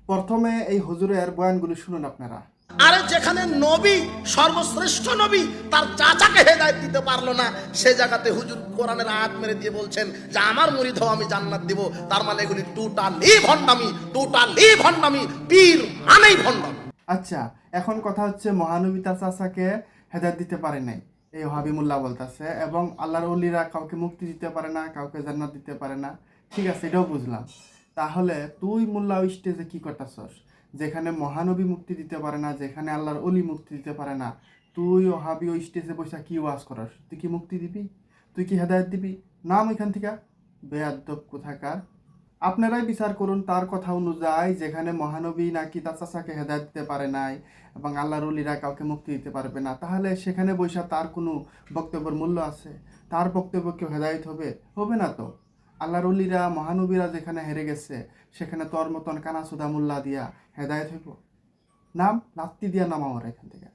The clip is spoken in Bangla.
প্রথমে এই হুজুরের বয়ানগুলো শুনুন আপনারা। আরে যেখানে নবী সর্বশ্রেষ্ঠ নবী তার চাচাকে হেদায়েত দিতে পারলো না, সে জায়গাতে হুজুর কোরআনের আয়াত মেরে দিয়ে বলছেন যে আমার মুরিদ হও আমি জান্নাত দিব। তার মানে এগুলি টোটালি ভণ্ডামি, পীর মানেই ভণ্ডামি। আচ্ছা, এখন কথা হচ্ছে মহানবী তার চাচাকে হেদায়েত দিতে পারে নাই, এই ওহাবি মোল্লা বলতেছে, এবং আল্লাহর ওলিরা কাউকে মুক্তি দিতে পারে না, কাউকে জান্নাত দিতে পারে না। ঠিক আছে, এটাও বুঝলাম। তাহলে তুই মোল্লা ওই স্টেজে কি করতেছস? যেখানে মহানবী মুক্তি দিতে পারে না, যেখানে আল্লাহর ওলি মুক্তি দিতে পারে না, তুই ওহাবি ওই স্টেজে বসে কি ওয়াজ করস? তুই কি মুক্তি দিবি? তুই কি হেদায়েত দিবি? নাম ওইখান থেকে, বেয়াদ্দব কোথাকার। আপনারাই বিচার করুন তার কথা অনুযায়ী, যেখানে মহানবী নাকি তার চাচাকে হেদায়েত দিতে পারে নাই এবং আল্লাহর ওলিরা কাউকে মুক্তি দিতে পারবে না, তাহলে সেখানে বৈশা তার কোনো বক্তব্যের মূল্য আছে? তার বক্তব্য কেউ হেদায়েত হবে? হবে না তো। আল্লাহর ওলিরা মহানবীরা যেখানে হেরে গেছে, সেখানে তোর মতন কানাসুদা মোল্লা দিয়া হেদায়েত হইব? নাম লাত্তি দিয়া নামাও এখান থেকে।